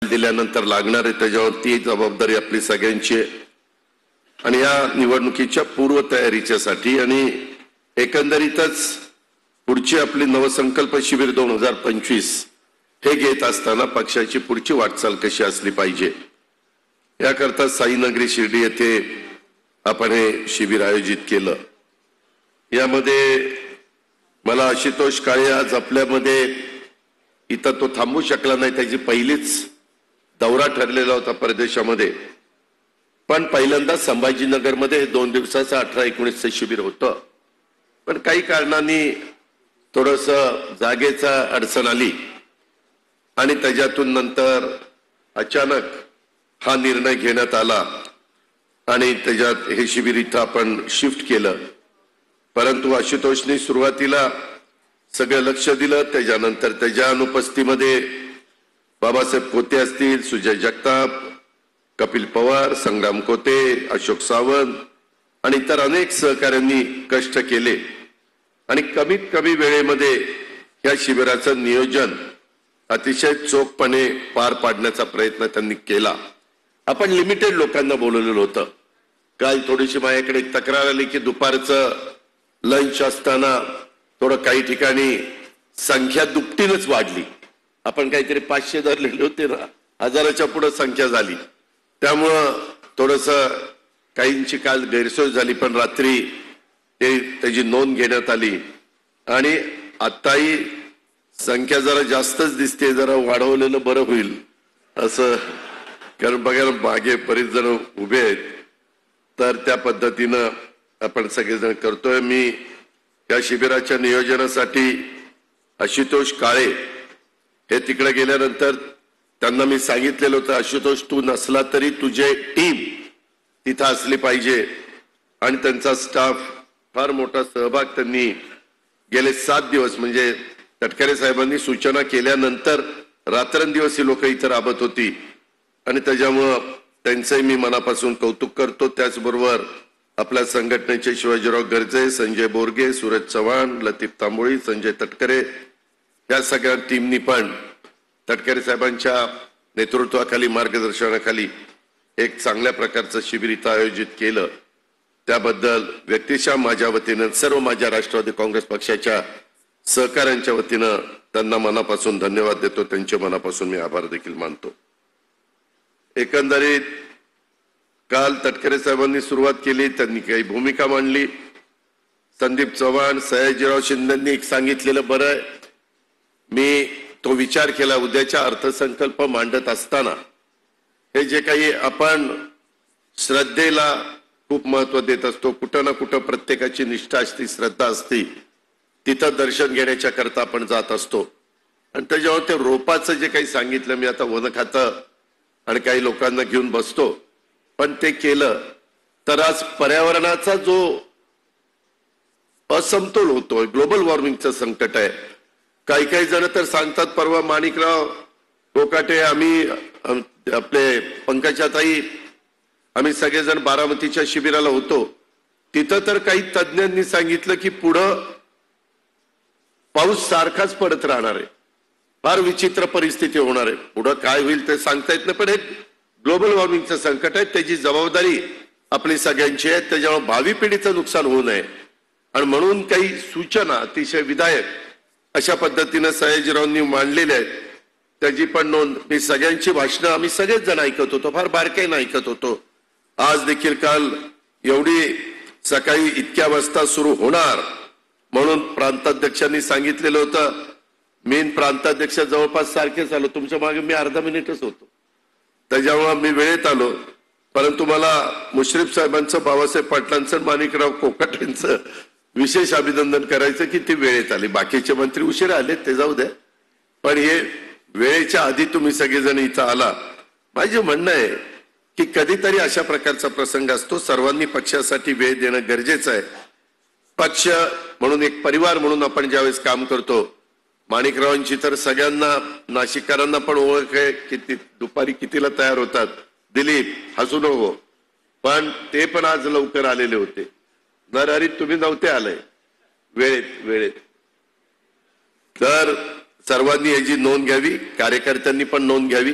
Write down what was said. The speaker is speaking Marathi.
दिल्यानंतर लागणार आहे त्याच्यावरती जबाबदारी आपली सगळ्यांची आहे आणि या निवडणुकीच्या पूर्वतयारीच्यासाठी आणि एकंदरीतच पुढची आपली नवसंकल्प शिबिर 2025 हे घेत असताना पक्षाची पुढची वाटचाल कशी असली पाहिजे याकरता साईनगरी शिर्डी येथे आपण हे शिबिर आयोजित केलं। यामध्ये मला आशुतोष काळे आज आपल्यामध्ये इथं तो थांबू शकला नाही, त्याची पहिलीच दौरा ठरलेला होता परदेशामध्ये, पण पहिल्यांदा संभाजीनगरमध्ये 2 दिवसाचं 18-19 शिबिर होतं, पण काही कारणांनी थोडंसं जागेचा अडचण आली आणि त्याच्यातून नंतर अचानक हा निर्णय घेण्यात आला आणि त्याच्यात हे शिबिर इथं आपण शिफ्ट केलं। परंतु आशुतोषने सुरुवातीला सगळं लक्ष दिलं, त्याच्यानंतर त्याच्या अनुपस्थितीमध्ये बाबासाहेब खोते असतील, सुजय जगताप, कपिल पवार, संग्राम खोते, अशोक सावंत आणि इतर अनेक सहकाऱ्यांनी कष्ट केले आणि कमीत कमी वेळेमध्ये या शिबिराचं नियोजन अतिशय चोखपणे पार पाडण्याचा प्रयत्न त्यांनी केला। आपण लिमिटेड लोकांना बोलवलेलं होतं। काल थोडीशी माझ्याकडे तक्रार आली की दुपारचं लंच असताना थोडं काही ठिकाणी संख्या दुपटीनच वाढली। आपण काहीतरी 500 धरलेले होते ना, 1000च्या पुढे संख्या झाली, त्यामुळं थोडंसं काहींची काल गैरसोय झाली, पण रात्री त्याची नोंद घेण्यात आली आणि आताही संख्या जरा जास्तच दिसते, जरा वाढवलेलं बरं होईल असं, कारण बघा मागे बरेच जण उभे आहेत, तर त्या पद्धतीनं आपण सगळेजण करतोय। मी या शिबिराच्या नियोजनासाठी आशुतोष काळे हे तिकडे गेल्यानंतर त्यांना मी सांगितलेलं होतं, आशुतोष तू नसला तरी तुझे टीम तिथं असली पाहिजे आणि त्यांचा स्टाफ फार मोठा सहभाग त्यांनी गेले 7 दिवस म्हणजे तटकरे साहेबांनी सूचना केल्यानंतर रात्रंदिवस ही लोक इथं राबत होती आणि त्याच्यामुळं त्यांचंही मी मनापासून कौतुक करतो। त्याचबरोबर आपल्या संघटनेचे शिवाजीराव गर्जे, संजय बोरगे, सूरज चव्हाण, लतीफ तांबोळी, संजय तटकरे या सगळ्या टीमनी पण तटकरे साहेबांच्या नेतृत्वाखाली मार्गदर्शनाखाली एक चांगल्या प्रकारचं शिबिर इथं आयोजित केलं। त्याबद्दल व्यक्तिशः माझ्या वतीनं सर्व माझ्या राष्ट्रवादी काँग्रेस पक्षाच्या सहकाऱ्यांच्या वतीनं त्यांना मनापासून धन्यवाद देतो, त्यांचे मनापासून मी आभार देखील मानतो। एकंदरीत काल तटकरे साहेबांनी सुरुवात केली, त्यांनी काही भूमिका मांडली, संदीप चव्हाण, सयाजीराव शिंदेंनी सांगितलेलं बरं आहे। मी तो विचार केला, उद्याच्या अर्थसंकल्प मांडत असताना हे जे काही आपण श्रद्धेला खूप महत्व देत असतो, कुठं ना कुठं प्रत्येकाची निष्ठा असते, श्रद्धा असते, तिथं दर्शन घेण्याच्या करता आपण जात असतो आणि त्याच्यावर ते रोपाचं जे काही सांगितलं, मी आता वन खातं आणि काही लोकांना घेऊन बसतो, पण ते केलं तर आज पर्यावरणाचा जो असमतोल होतोय, ग्लोबल वॉर्मिंगचं संकट आहे। काही जण तर सांगतात, परवा माणिकराव कोकाटे, आम्ही आपले पंकजाताई, आम्ही सगळेजण बारामतीच्या शिबिराला होतो, तिथं तर काही तज्ञांनी सांगितलं की पुढं पाऊस सारखाच पडत राहणार आहे, फार विचित्र परिस्थिती होणार आहे, पुढं काय होईल ते सांगता येत नाही, पण हे ग्लोबल वॉर्मिंगचं संकट आहे, त्याची जबाबदारी आपली सगळ्यांची आहे, त्याच्यामुळे भावी पिढीचं नुकसान होऊ नये आणि म्हणून काही सूचना अतिशय विधायक अशा पद्धतीनं सयाजीरावांनी मांडलेल्या आहेत, त्याची पण नोंद मी सगळ्यांची भाषणं आम्ही सगळेच जण ऐकत होतो, फार बारकाईनं ऐकत होतो। आज देखील काल एवढी सकाळी इतक्या वाजता सुरू होणार म्हणून प्रांताध्यक्षांनी सांगितलेलं होतं, मेन प्रांताध्यक्ष जवळपास सारखेच आलो, तुमच्या मागे मी अर्धा मिनिटच होतो, त्याच्यामुळे मी वेळेत आलो, परंतु मला मुश्रीफ साहेबांचं, बाबासाहेब पाटलांचं, माणिकराव कोकाटेंचं विशेष अभिनंदन करायचं की ते वेळेत आले, बाकीचे मंत्री उशिरा आले ते जाऊ द्या, पण हे वेळेच्या आधी तुम्ही सगळेजण इथं आला। माझे म्हणणं आहे की कधीतरी अशा प्रकारचा प्रसंग असतो, सर्वांनी पक्षासाठी वेळ देणं गरजेचं आहे। पक्ष म्हणून, एक परिवार म्हणून आपण ज्यावेळेस काम करतो, माणिकरावांची तर सगळ्यांना नाशिककरांना पण ओळख आहे की दुपारी कितीला तयार होतात, दिलीप हसू नको, पण ते पण आज लवकर आलेले होते, नरहरी तुम्ही नव्हते आले वेळेत, तर सर्वांनी याची नोंद घ्यावी, कार्यकर्त्यांनी पण नोंद घ्यावी।